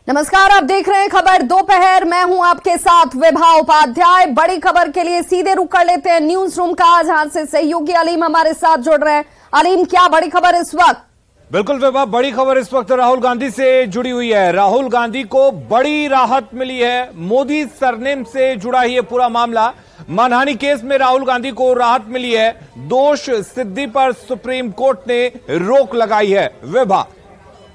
नमस्कार, आप देख रहे हैं खबर दोपहर। मैं हूं आपके साथ विभा उपाध्याय। बड़ी खबर के लिए सीधे रुक कर लेते हैं न्यूज रूम का, जहां से सहयोगी अलीम हमारे साथ जुड़ रहे हैं। अलीम, क्या बड़ी खबर इस वक्त? बिल्कुल विभा, बड़ी खबर इस वक्त राहुल गांधी से जुड़ी हुई है। राहुल गांधी को बड़ी राहत मिली है। मोदी सरनेम से जुड़ा ही ये पूरा मामला। मानहानि केस में राहुल गांधी को राहत मिली है। दोष सिद्धि पर सुप्रीम कोर्ट ने रोक लगाई है। विभा,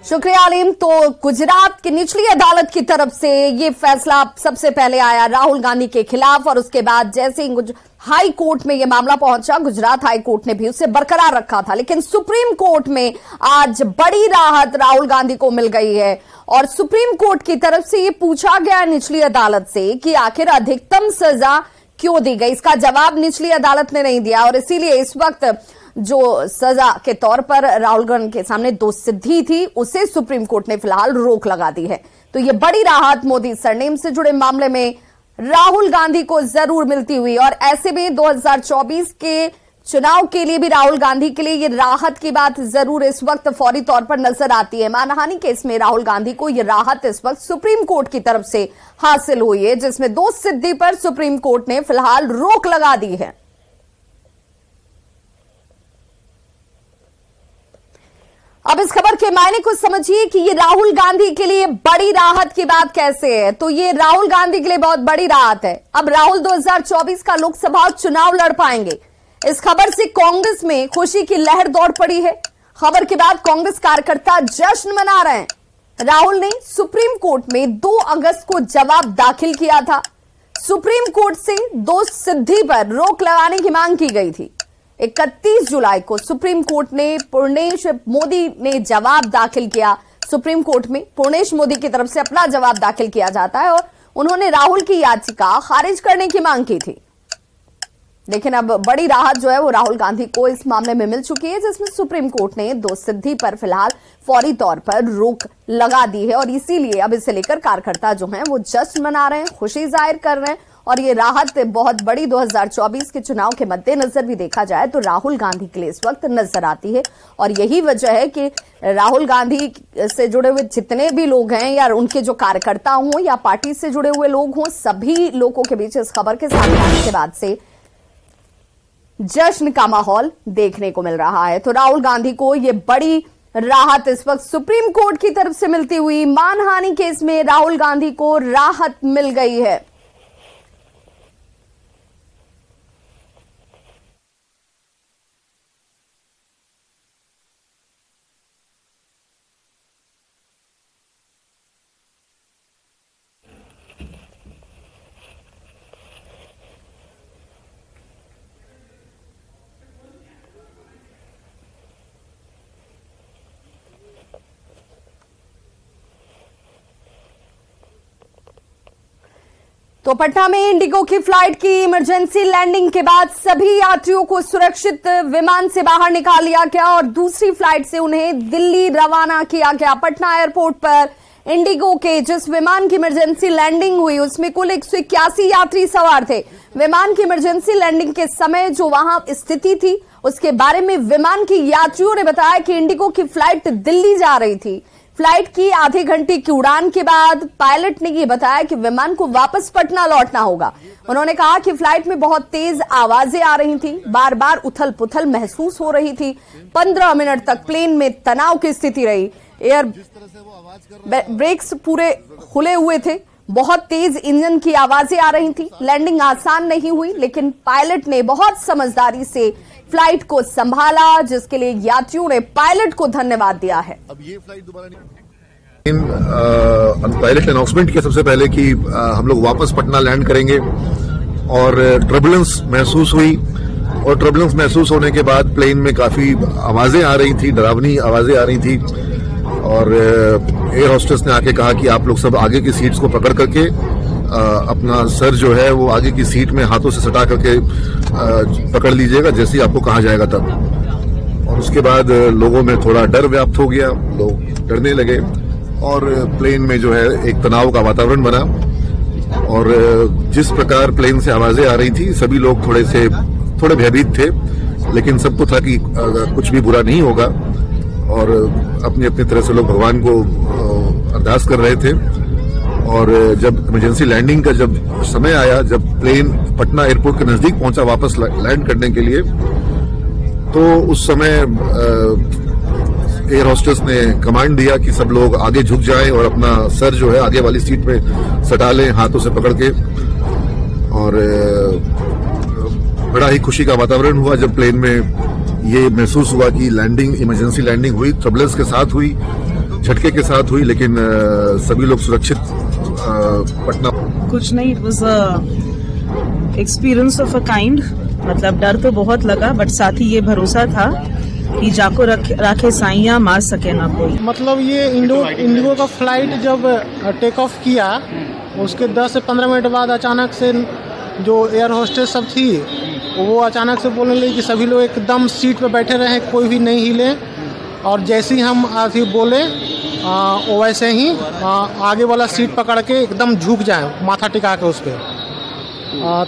शुक्रिया अलीम। तो गुजरात की निचली अदालत की तरफ से ये फैसला सबसे पहले आया राहुल गांधी के खिलाफ, और उसके बाद जैसे ही हाई कोर्ट में ये मामला पहुंचा, गुजरात हाई कोर्ट ने भी उसे बरकरार रखा था, लेकिन सुप्रीम कोर्ट में आज बड़ी राहत राहुल गांधी को मिल गई है। और सुप्रीम कोर्ट की तरफ से ये पूछा गया निचली अदालत से कि आखिर अधिकतम सजा क्यों दी गई। इसका जवाब निचली अदालत ने नहीं दिया, और इसीलिए इस वक्त जो सजा के तौर पर राहुल गांधी के सामने दोष सिद्धि थी, उसे सुप्रीम कोर्ट ने फिलहाल रोक लगा दी है। तो ये बड़ी राहत मोदी सरनेम से जुड़े मामले में राहुल गांधी को जरूर मिलती हुई, और ऐसे में 2024 के चुनाव के लिए भी राहुल गांधी के लिए ये राहत की बात जरूर इस वक्त फौरी तौर पर नजर आती है। मानहानि केस में राहुल गांधी को ये राहत इस वक्त सुप्रीम कोर्ट की तरफ से हासिल हुई है, जिसमें दोष सिद्धि पर सुप्रीम कोर्ट ने फिलहाल रोक लगा दी है। अब इस खबर के मायने को समझिए कि ये राहुल गांधी के लिए बड़ी राहत की बात कैसे है। तो ये राहुल गांधी के लिए बहुत बड़ी राहत है। अब राहुल 2024 का लोकसभा चुनाव लड़ पाएंगे। इस खबर से कांग्रेस में खुशी की लहर दौड़ पड़ी है। खबर के बाद कांग्रेस कार्यकर्ता जश्न मना रहे हैं। राहुल ने सुप्रीम कोर्ट में 2 अगस्त को जवाब दाखिल किया था। सुप्रीम कोर्ट से दोष सिद्धि पर रोक लगाने की मांग की गई थी। 31 जुलाई को सुप्रीम कोर्ट ने पूर्णेश मोदी ने जवाब दाखिल किया। सुप्रीम कोर्ट में पूर्णेश मोदी की तरफ से अपना जवाब दाखिल किया जाता है, और उन्होंने राहुल की याचिका खारिज करने की मांग की थी। लेकिन अब बड़ी राहत जो है वो राहुल गांधी को इस मामले में मिल चुकी है, जिसमें सुप्रीम कोर्ट ने दोष सिद्धि पर फिलहाल फौरी तौर पर रोक लगा दी है। और इसीलिए अब इसे लेकर कार्यकर्ता जो हैं वो जश्न मना रहे हैं, खुशी जाहिर कर रहे हैं। और ये राहत बहुत बड़ी 2024 के चुनाव के मद्देनजर भी देखा जाए तो राहुल गांधी के लिए इस वक्त नजर आती है। और यही वजह है कि राहुल गांधी से जुड़े हुए जितने भी लोग हैं, या उनके जो कार्यकर्ता हों या पार्टी से जुड़े हुए लोग हों, सभी लोगों के बीच इस खबर के सामने आने के बाद से जश्न का माहौल देखने को मिल रहा है। तो राहुल गांधी को ये बड़ी राहत इस वक्त सुप्रीम कोर्ट की तरफ से मिलती हुई, मानहानि केस में राहुल गांधी को राहत मिल गई है। तो पटना में इंडिगो की फ्लाइट की इमरजेंसी लैंडिंग के बाद सभी यात्रियों को सुरक्षित विमान से बाहर निकाल लिया गया, और दूसरी फ्लाइट से उन्हें दिल्ली रवाना किया गया। पटना एयरपोर्ट पर इंडिगो के जिस विमान की इमरजेंसी लैंडिंग हुई, उसमें कुल 181 यात्री सवार थे। विमान की इमरजेंसी लैंडिंग के समय जो वहां स्थिति थी, उसके बारे में विमान की यात्रियों ने बताया कि इंडिगो की फ्लाइट दिल्ली जा रही थी। फ्लाइट की आधे घंटे की उड़ान के बाद पायलट ने यह बताया कि विमान को वापस पटना लौटना होगा। उन्होंने कहा कि फ्लाइट में बहुत तेज आवाजें आ रही थी, बार बार उथल पुथल महसूस हो रही थी। 15 मिनट तक प्लेन में तनाव की स्थिति रही। एयर ब्रेक्स पूरे खुले हुए थे, बहुत तेज इंजन की आवाजें आ रही थी। लैंडिंग आसान नहीं हुई, लेकिन पायलट ने बहुत समझदारी से फ्लाइट को संभाला, जिसके लिए यात्रियों ने पायलट को धन्यवाद दिया है। अब ये फ्लाइट दोबारा पायलट अनाउंसमेंट किया सबसे पहले कि हम लोग वापस पटना लैंड करेंगे, और ट्रबुलेंस महसूस हुई। और ट्रबुलेंस महसूस होने के बाद प्लेन में काफी आवाजें आ रही थी, डरावनी आवाजें आ रही थी। और एयर होस्टेस ने आके कहा कि आप लोग सब आगे की सीट्स को पकड़ करके अपना सर जो है वो आगे की सीट में हाथों से सटा करके पकड़ लीजिएगा, जैसे ही आपको कहा जाएगा तब। और उसके बाद लोगों में थोड़ा डर व्याप्त हो गया, लोग डरने लगे, और प्लेन में जो है एक तनाव का वातावरण बना। और जिस प्रकार प्लेन से आवाजें आ रही थी, सभी लोग थोड़े भयभीत थे, लेकिन सबको था कि कुछ भी बुरा नहीं होगा। और अपनी अपनी तरह से लोग भगवान को अरदास कर रहे थे। और जब इमरजेंसी लैंडिंग का जब समय आया, जब प्लेन पटना एयरपोर्ट के नजदीक पहुंचा वापस लैंड करने के लिए, तो उस समय एयर होस्टेस ने कमांड दिया कि सब लोग आगे झुक जाएं और अपना सर जो है आगे वाली सीट पे सटा लें हाथों से पकड़ के। और बड़ा ही खुशी का वातावरण हुआ जब प्लेन में ये महसूस हुआ कि लैंडिंग, इमरजेंसी लैंडिंग हुई, ट्रबलेंस के साथ हुई, झटके के साथ हुई, लेकिन सभी लोग सुरक्षित पटना। कुछ नहीं, it was experience of a kind. मतलब डर तो बहुत लगा, बट साथ ही ये भरोसा था कि जाको राखे साइयां, मार सके ना कोई। मतलब ये इंडिगो का फ्लाइट जब टेक ऑफ किया, उसके 10 से 15 मिनट बाद अचानक से जो एयर होस्टेस सब थी वो अचानक से बोलने लगी कि सभी लोग एकदम सीट पे बैठे रहे, कोई भी नहीं हिले। और जैसे ही हम अभी बोले वैसे ही आगे वाला सीट पकड़ के एकदम झुक जाए, माथा टिका के उस पर।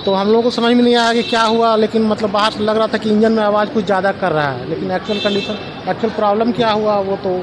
तो हम लोगों को समझ में नहीं आया कि क्या हुआ, लेकिन मतलब बाहर से लग रहा था कि इंजन में आवाज़ कुछ ज़्यादा कर रहा है, लेकिन एक्चुअल कंडीशन, एक्चुअल प्रॉब्लम क्या हुआ वो तो।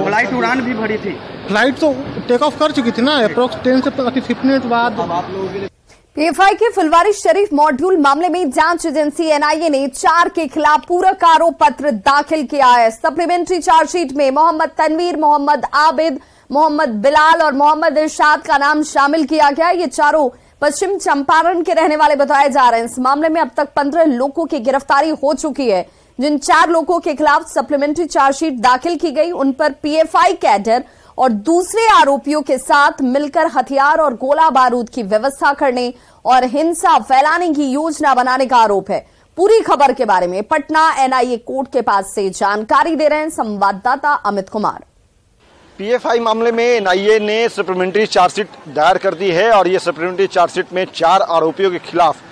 फ्लाइट उड़ान भी भरी थी, फ्लाइट तो टेक ऑफ कर चुकी थी ना, अप्रोक्स 10 से 15 मिनट बाद। पीएफआई के फुलवारी शरीफ मॉड्यूल मामले में जांच एजेंसी एनआईए ने 4 के खिलाफ पूरक आरोप पत्र दाखिल किया है। सप्लीमेंट्री चार्जशीट में मोहम्मद तनवीर, मोहम्मद आबिद, मोहम्मद बिलाल और मोहम्मद इरशाद का नाम शामिल किया गया। ये चारों पश्चिम चंपारण के रहने वाले बताए जा रहे हैं। इस मामले में अब तक 15 लोगों की गिरफ्तारी हो चुकी है। जिन 4 लोगों के खिलाफ सप्लीमेंट्री चार्जशीट दाखिल की गई, उन पर पीएफआई कैडर और दूसरे आरोपियों के साथ मिलकर हथियार और गोला बारूद की व्यवस्था करने और हिंसा फैलाने की योजना बनाने का आरोप है। पूरी खबर के बारे में पटना एनआईए कोर्ट के पास से जानकारी दे रहे हैं संवाददाता अमित कुमार। पीएफआई मामले में एनआईए ने सप्लीमेंट्री चार्जशीट दायर कर दी है और ये सप्लीमेंट्री चार्जशीट में 4 आरोपियों के खिलाफ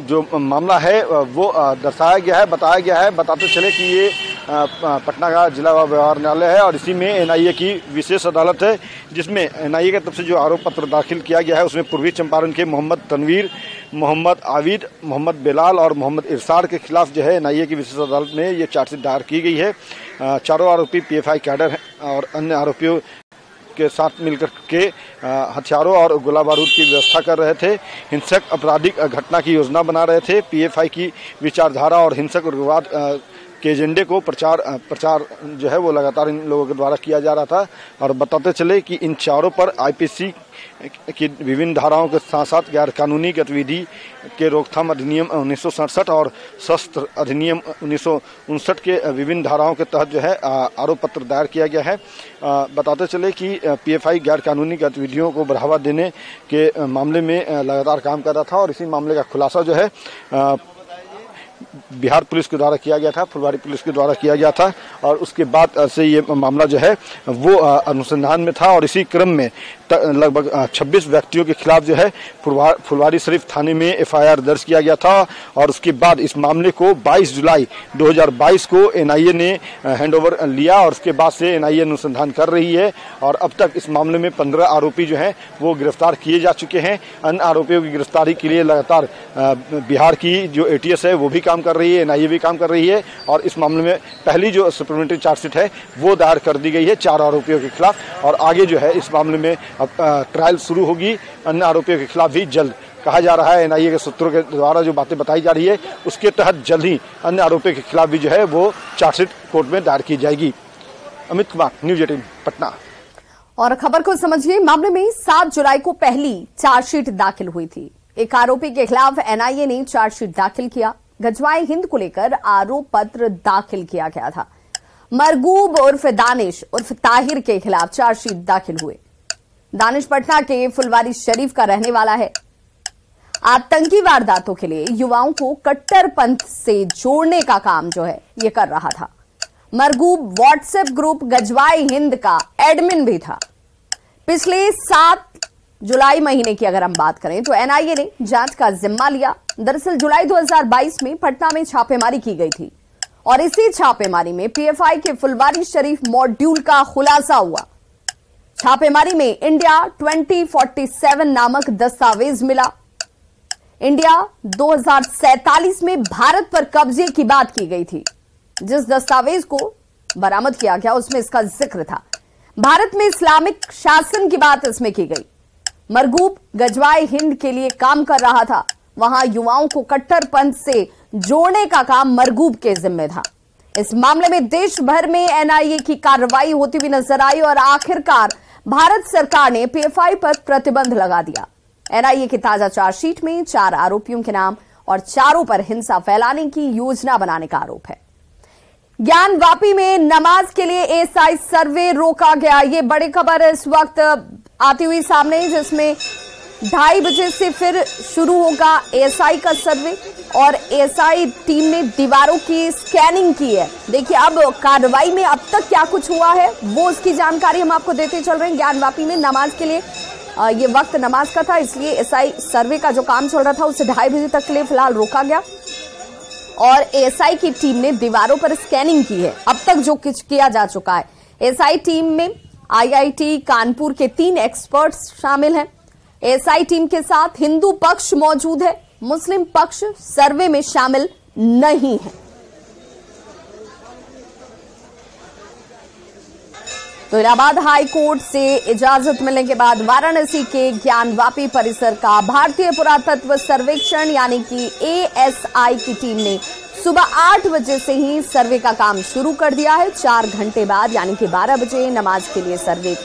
जो मामला है वो दर्शाया गया है, बताया गया है। बताते चले कि ये पटना का जिला व्यवहार न्यायालय है और इसी में एनआईए की विशेष अदालत है, जिसमें एनआईए की तरफ से जो आरोप पत्र दाखिल किया गया है उसमें पूर्वी चंपारण के मोहम्मद तनवीर, मोहम्मद आबिद, मोहम्मद बिलाल और मोहम्मद इरशाद के खिलाफ जो है एनआईए की विशेष अदालत में ये चार्जशीट दायर की गई है। चारों आरोपी पीएफआई कैडर हैं और अन्य आरोपियों के साथ मिलकर के हथियारों और गोला बारूद की व्यवस्था कर रहे थे, हिंसक आपराधिक घटना की योजना बना रहे थे। पीएफआई की विचारधारा और हिंसक उग्रवाद के एजेंडे को प्रचार जो है वो लगातार इन लोगों के द्वारा किया जा रहा था। और बताते चले कि इन चारों पर आईपीसी की विभिन्न धाराओं के साथ साथ गैर कानूनी गतिविधि के रोकथाम अधिनियम 1967 और शस्त्र अधिनियम 1959 के विभिन्न धाराओं के तहत जो है आरोप पत्र दायर किया गया है। बताते चले कि पीएफआई गैर कानूनी गतिविधियों को बढ़ावा देने के मामले में लगातार काम कर रहा था और इसी मामले का खुलासा जो है बिहार पुलिस के द्वारा किया गया था, फुलवारी पुलिस के द्वारा किया गया था और उसके बाद से ये मामला जो है वो अनुसंधान में था और इसी क्रम में लगभग 26 व्यक्तियों के खिलाफ जो है फुलवारी शरीफ थाने में एफआईआर दर्ज किया गया था और उसके बाद इस मामले को 22 जुलाई 2022 को एनआईए ने हैंडओवर लिया और उसके बाद से एनआईए अनुसंधान कर रही है और अब तक इस मामले में 15 आरोपी जो हैं वो गिरफ्तार किए जा चुके हैं। अन्य आरोपियों की गिरफ्तारी के लिए लगातार बिहार की जो एटीएस है वो भी काम कर रही है, एनआईए भी काम कर रही है और इस मामले में पहली जो सप्लीमेंट्री चार्जशीट है वो दायर कर दी गई है 4 आरोपियों के खिलाफ और आगे जो है इस मामले में ट्रायल शुरू होगी अन्य आरोपियों के खिलाफ भी जल्द। कहा जा रहा है एनआईए के सूत्रों के द्वारा जो बातें बताई जा रही है उसके तहत जल्द ही अन्य आरोपियों के खिलाफ भी जो है वो चार्जशीट कोर्ट में दायर की जाएगी। अमित कुमार, न्यूज 18 पटना। और खबर को समझिए, मामले में 7 जुलाई को पहली चार्जशीट दाखिल हुई थी। एक आरोपी के खिलाफ एनआईए ने चार्जशीट दाखिल किया। गजवाए हिंद को लेकर आरोप पत्र दाखिल किया गया था। मरगूब उर्फ दानिश उर्फ ताहिर के खिलाफ चार्जशीट दाखिल हुए। दानिश पटना के फुलवारी शरीफ का रहने वाला है। आतंकी वारदातों के लिए युवाओं को कट्टरपंथ से जोड़ने का काम जो है ये कर रहा था। मरगूब व्हाट्सएप ग्रुप गजवाए हिंद का एडमिन भी था। पिछले 7 जुलाई महीने की अगर हम बात करें तो एनआईए ने जांच का जिम्मा लिया। दरअसल जुलाई 2022 में पटना में छापेमारी की गई थी और इसी छापेमारी में पीएफआई के फुलवारी शरीफ मॉड्यूल का खुलासा हुआ। छापेमारी में इंडिया 2047 नामक दस्तावेज मिला। इंडिया 2047 में भारत पर कब्जे की बात की गई थी। जिस दस्तावेज को बरामद किया गया उसमें इसका जिक्र था। भारत में इस्लामिक शासन की बात इसमें की गई। मरगूब गजवाए हिंद के लिए काम कर रहा था। वहां युवाओं को कट्टरपंथ से जोड़ने का काम मरगूब के जिम्मे था। इस मामले में देश भर में एनआईए की कार्रवाई होती हुई नजर आई और आखिरकार भारत सरकार ने पीएफआई पर प्रतिबंध लगा दिया। एनआईए की ताजा चार्जशीट में 4 आरोपियों के नाम और चारों पर हिंसा फैलाने की योजना बनाने का आरोप है। ज्ञानवापी में नमाज के लिए एएसआई सर्वे रोका गया। ये बड़ी खबर इस वक्त आती हुई सामने, जिसमें 2:30 बजे से फिर शुरू होगा एएसआई का सर्वे और एएसआई टीम ने दीवारों की स्कैनिंग की है। देखिए अब कार्रवाई में अब तक क्या कुछ हुआ है वो उसकी जानकारी हम आपको देते चल रहे हैं। ज्ञानवापी में नमाज के लिए ये वक्त नमाज का था, इसलिए एएसआई सर्वे का जो काम चल रहा था उसे 2:30 बजे तक के लिए फिलहाल रोका गया और एएसआई की टीम ने दीवारों पर स्कैनिंग की है। अब तक जो कुछ किया जा चुका है, एएसआई टीम में आईआईटी कानपुर के 3 एक्सपर्ट्स शामिल हैं। एएसआई टीम के साथ हिंदू पक्ष मौजूद है, मुस्लिम पक्ष सर्वे में शामिल नहीं है। तो इलाहाबाद हाई कोर्ट से इजाजत मिलने के बाद वाराणसी के ज्ञानवापी परिसर का भारतीय पुरातत्व सर्वेक्षण यानी कि एएसआई की टीम ने सुबह 8 बजे से ही सर्वे का काम शुरू कर दिया है। 4 घंटे बाद यानी कि 12 बजे नमाज के लिए सर्वे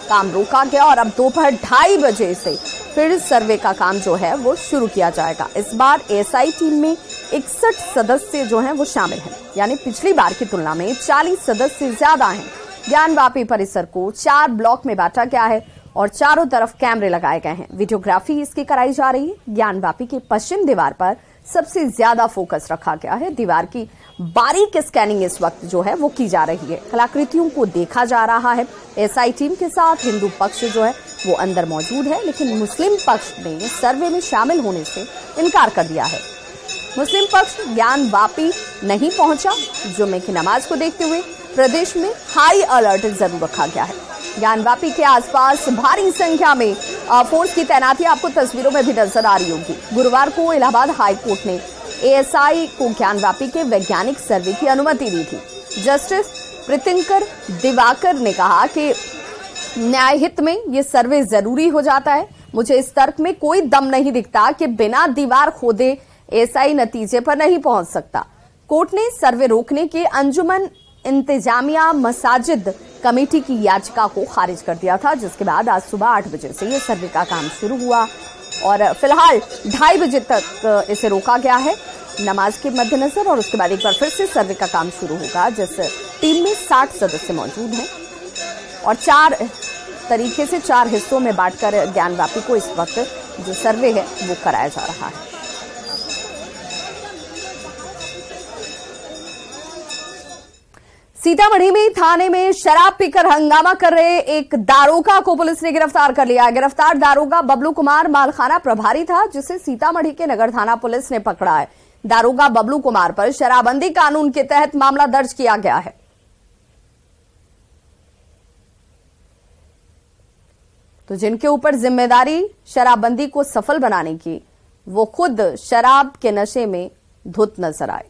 काम रोका गया और अब दोपहर 2:30 बजे से फिर सर्वे का काम जो है वो शुरू किया जाएगा। इस बार एएसआई टीम में 61 सदस्य जो हैं वो शामिल हैं, यानी पिछली बार की तुलना में 40 सदस्य ज्यादा हैं। ज्ञानवापी परिसर को 4 ब्लॉक में बांटा गया है और चारों तरफ कैमरे लगाए गए हैं। वीडियोग्राफी इसकी कराई जा रही है। ज्ञानवापी की पश्चिम दीवार पर सबसे ज्यादा फोकस रखा गया है। दीवार की बारीक स्कैनिंग इस वक्त जो है वो की जा रही है। कलाकृतियों को देखा जा रहा है। एएसआई टीम के साथ हिंदू पक्ष जो है वो अंदर मौजूद है, लेकिन मुस्लिम पक्ष ने सर्वे में शामिल होने से इनकार कर दिया है। मुस्लिम पक्ष ज्ञानवापी नहीं पहुंचा। जुम्मे की नमाज को देखते हुए प्रदेश में हाई अलर्ट जरूर रखा गया है। ज्ञानवापी के आसपास भारी संख्या में फोर्स की तैनाती आपको तस्वीरों में भी नजर आ रही होगी। गुरुवार को इलाहाबाद हाई कोर्ट ने एएसआई को ज्ञानवापी के वैज्ञानिक सर्वे की अनुमति दी थी। जस्टिस प्रीतिंकर दिवाकर ने कहा कि न्याय हित में ये सर्वे जरूरी हो जाता है। मुझे इस तर्क में कोई दम नहीं दिखता कि बिना दीवार खोदे एएसआई नतीजे पर नहीं पहुंच सकता। कोर्ट ने सर्वे रोकने के अंजुमन इंतजामिया मसाजिद कमेटी की याचिका को खारिज कर दिया था, जिसके बाद आज सुबह 8 बजे से ये सर्वे का काम शुरू हुआ और फिलहाल 2:30 बजे तक इसे रोका गया है नमाज के मद्देनजर और उसके बाद एक बार फिर से सर्वे का काम शुरू होगा, जिस टीम में 60 सदस्य मौजूद हैं और 4 तरीके से 4 हिस्सों में बांटकर ज्ञानवापी को इस वक्त जो सर्वे है वो कराया जा रहा है। सीतामढ़ी में थाने में शराब पीकर हंगामा कर रहे एक दारोगा को पुलिस ने गिरफ्तार कर लिया। गिरफ्तार दारोगा बबलू कुमार मालखाना प्रभारी था, जिसे सीतामढ़ी के नगर थाना पुलिस ने पकड़ा है। दारोगा बबलू कुमार पर शराबबंदी कानून के तहत मामला दर्ज किया गया है। तो जिनके ऊपर जिम्मेदारी शराबबंदी को सफल बनाने की, वो खुद शराब के नशे में धुत नजर आए।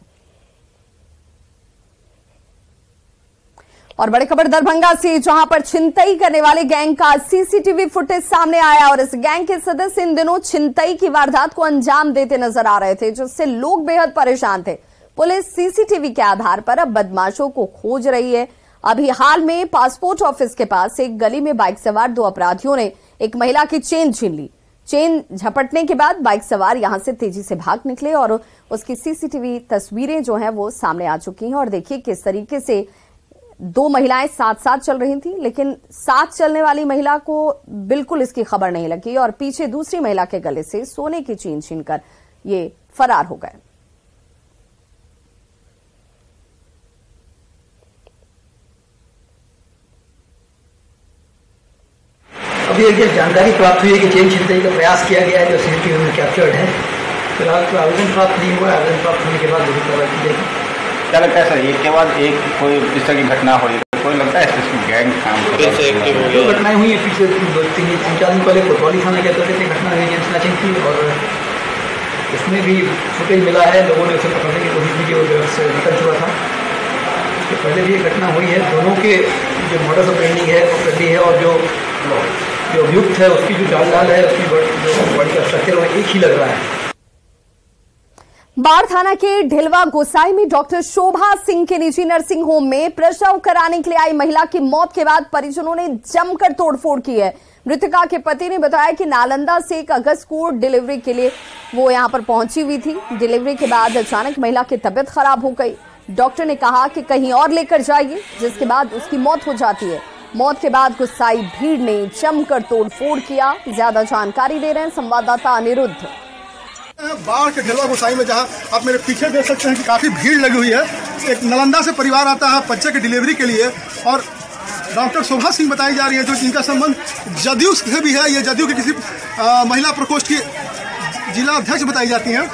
और बड़ी खबर दरभंगा से, जहां पर छिनतई करने वाले गैंग का सीसीटीवी फुटेज सामने आया और इस गैंग के सदस्य इन दिनों छिनतई की वारदात को अंजाम देते नजर आ रहे थे, जिससे लोग बेहद परेशान थे। पुलिस सीसीटीवी के आधार पर अब बदमाशों को खोज रही है। अभी हाल में पासपोर्ट ऑफिस के पास एक गली में बाइक सवार 2 अपराधियों ने एक महिला की चेन छीन ली। चेन झपटने के बाद बाइक सवार यहां से तेजी से भाग निकले और उसकी सीसीटीवी तस्वीरें जो हैं वो सामने आ चुकी हैं। और देखिए किस तरीके से 2 महिलाएं साथ साथ चल रही थी, लेकिन साथ चलने वाली महिला को बिल्कुल इसकी खबर नहीं लगी और पीछे दूसरी महिला के गले से सोने की चेन छीनकर ये फरार हो गए। अभी एक जानकारी प्राप्त हुई है कि चेन छिनतई का प्रयास किया गया है, जो सीसीटीवी में कैप्चर्ड है। फिलहाल तो आवेदन प्राप्त नहीं हुआ है। आवेदन प्राप्त होने के बाद जो कार्रवाई की जाएगी। क्या लगता है सर, एक के बाद एक कोई इस तरह की घटना हो रही है? कोई लगता है इसमें गैंग काम जो घटनाएं हुई है पिछले 2-3-4 दिन पहले कोतवाली थाना के अंतर्गत एक घटना हुई है स्नैचिंग की, और उसमें भी फुटेज मिला है। लोगों ने उसे पकड़ने की कोशिश की, वो जगह से निकल चुका था। उसके पहले भी एक घटना हुई है। दोनों के जो मॉडस ऑपरेंडी है और जो जो अभियुक्त है उसकी जो चाल है, उसकी जो बॉडी का स्ट्रक्चर है एक ही लग रहा है। बाढ़ थाना के ढिलवा गोसाई में डॉक्टर शोभा सिंह के निजी नर्सिंग होम में प्रसव कराने के लिए आई महिला की मौत के बाद परिजनों ने जमकर तोड़फोड़ की है। मृतका के पति ने बताया कि नालंदा से 1 अगस्त को डिलीवरी के लिए वो यहां पर पहुंची हुई थी। डिलीवरी के बाद अचानक महिला की तबीयत खराब हो गई। डॉक्टर ने कहा कि कहीं और लेकर जाइए, जिसके बाद उसकी मौत हो जाती है। मौत के बाद गुस्साई भीड़ ने जमकर तोड़फोड़ किया। ज्यादा जानकारी दे रहे हैं संवाददाता अनिरुद्ध। बाढ़ के ढिलवा गोसाई में जहां आप मेरे पीछे देख सकते हैं कि काफी भीड़ लगी हुई है। एक नालंदा से परिवार आता है बच्चे की डिलीवरी के लिए और डॉक्टर शोभा सिंह बताई जा रही है, जो जिनका संबंध जदयू से भी है। ये जदयू की किसी महिला प्रकोष्ठ की जिला अध्यक्ष बताई जाती हैं।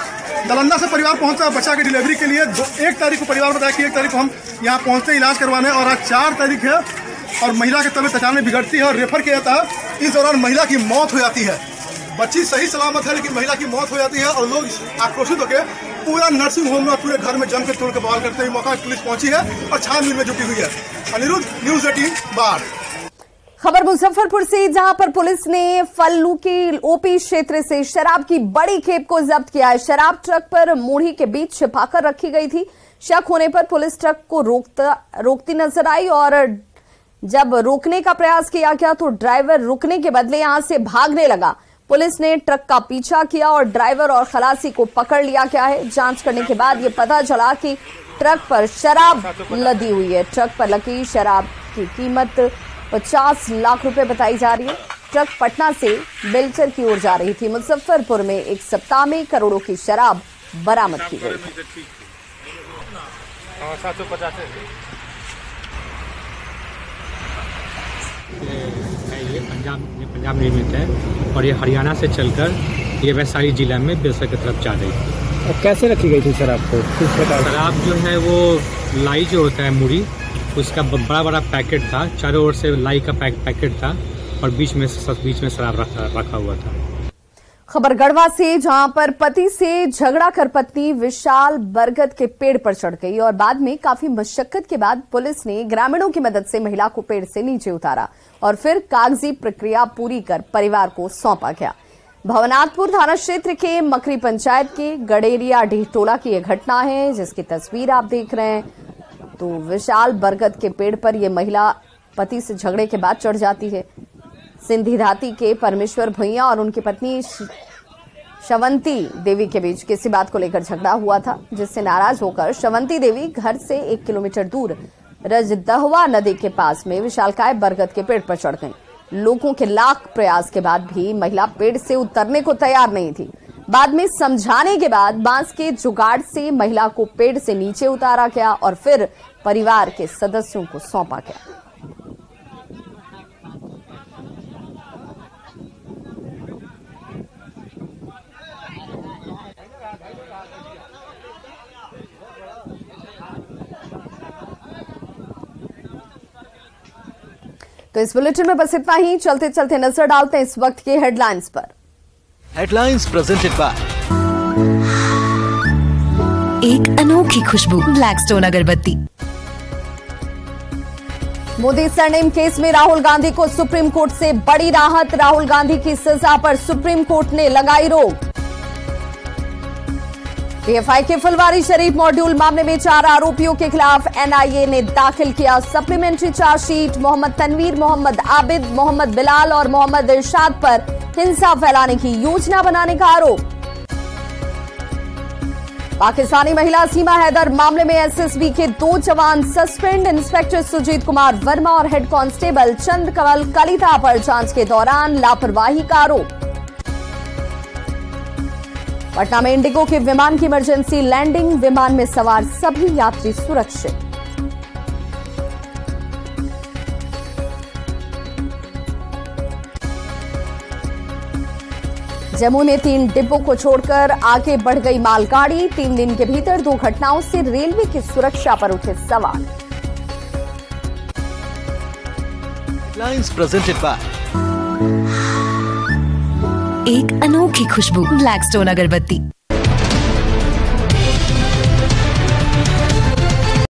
नालंदा से परिवार पहुंचता है बच्चा की डिलीवरी के लिए। 1 तारीख को परिवार बताया कि 1 तारीख को हम यहाँ पहुंचते हैं इलाज करवाने, और आज 4 तारीख है और महिला की तबीयत अचानक बिगड़ती है और रेफर किया जाता है। इस दौरान महिला की मौत हो जाती है। बच्ची सही सलामत है, लेकिन महिला की मौत हो जाती है और लोग आक्रोशित होकर पूरा नर्सिंग होम में पूरे घर में जम के तोड़ के बवाल करते हुए मौका पुलिस पहुंची है और छानबीन में जुटी हुई है। अनिरुद्ध, न्यूज़ 18 बाढ़। खबर मुजफ्फरपुर से, जहां पर पुलिस ने फल्लू के ओपी क्षेत्र से शराब की बड़ी खेप को जब्त किया है। शराब ट्रक पर मूढ़ी के बीच छिपाकर रखी गई थी। शक होने पर पुलिस ट्रक को रोकती नजर आई और जब रोकने का प्रयास किया गया तो ड्राइवर रुकने के बदले यहां से भागने लगा। पुलिस ने ट्रक का पीछा किया और ड्राइवर और खलासी को पकड़ लिया गया है। जांच करने के बाद ये पता चला कि ट्रक पर शराब लदी हुई है। ट्रक पर लगी शराब की कीमत 50 लाख रुपए बताई जा रही है। ट्रक पटना से बेलचर की ओर जा रही थी। मुजफ्फरपुर में 1 सप्ताह में करोड़ों की शराब बरामद की गई। ये पंजाब निर्मित है और ये हरियाणा से चलकर ये वैशाली जिला में बेलसर की तरफ जा रही थी। और कैसे रखी गई थी शराब को? किस प्रकार? शराब जो है वो लाई जो होता है मूढ़ी, उसका बड़ा बड़ा पैकेट था। चारों ओर से लाई का पैकेट था और बीच में शराब रखा हुआ था। खबर गढ़वा से, जहां पर पति से झगड़ा कर पत्नी विशाल बरगद के पेड़ पर चढ़ गई और बाद में काफी मशक्कत के बाद पुलिस ने ग्रामीणों की मदद से महिला को पेड़ से नीचे उतारा और फिर कागजी प्रक्रिया पूरी कर परिवार को सौंपा गया। भवनाथपुर थाना क्षेत्र के मकरी पंचायत के गडेरिया डीह टोला की यह घटना है, जिसकी तस्वीर आप देख रहे हैं। तो विशाल बरगद के पेड़ पर यह महिला पति से झगड़े के बाद चढ़ जाती है। सिंधी धाती के परमेश्वर भुइया और उनकी पत्नी शवंती देवी के बीच किसी बात को लेकर झगड़ा हुआ था, जिससे नाराज होकर शवंती देवी घर से 1 किलोमीटर दूर रजदहवा नदी के पास में विशालकाय बरगद के पेड़ पर चढ़ गई। लोगों के लाख प्रयास के बाद भी महिला पेड़ से उतरने को तैयार नहीं थी। बाद में समझाने के बाद बांस के जुगाड़ से महिला को पेड़ से नीचे उतारा गया और फिर परिवार के सदस्यों को सौंपा गया। तो इस बुलेटिन में बस इतना ही। चलते चलते नजर डालते हैं इस वक्त के हेडलाइंस पर। हेडलाइंस प्रेजेंटेड बाय एक अनोखी खुशबू ब्लैकस्टोन अगरबत्ती। मोदी सरनेम केस में राहुल गांधी को सुप्रीम कोर्ट से बड़ी राहत। राहुल गांधी की सजा पर सुप्रीम कोर्ट ने लगाई रोक। पीएफआई के फुलवारी शरीफ मॉड्यूल मामले में 4 आरोपियों के खिलाफ एनआईए ने दाखिल किया सप्लीमेंट्री चार्जशीट। मोहम्मद तनवीर, मोहम्मद आबिद, मोहम्मद बिलाल और मोहम्मद इरशाद पर हिंसा फैलाने की योजना बनाने का आरोप। पाकिस्तानी महिला सीमा हैदर मामले में एसएसबी के 2 जवान सस्पेंड। इंस्पेक्टर सुजीत कुमार वर्मा और हेड कांस्टेबल चंद्रकमल कलिता पर जांच के दौरान लापरवाही का आरोप। पटना में इंडिगो के विमान की इमरजेंसी लैंडिंग, विमान में सवार सभी यात्री सुरक्षित। जम्मू में 3 डिब्बों को छोड़कर आगे बढ़ गई मालगाड़ी। 3 दिन के भीतर 2 घटनाओं से रेलवे की सुरक्षा पर उठे सवाल। हेडलाइंस प्रेजेंटेड बाय एक अनोखी खुशबू ब्लैकस्टोन अगरबत्ती।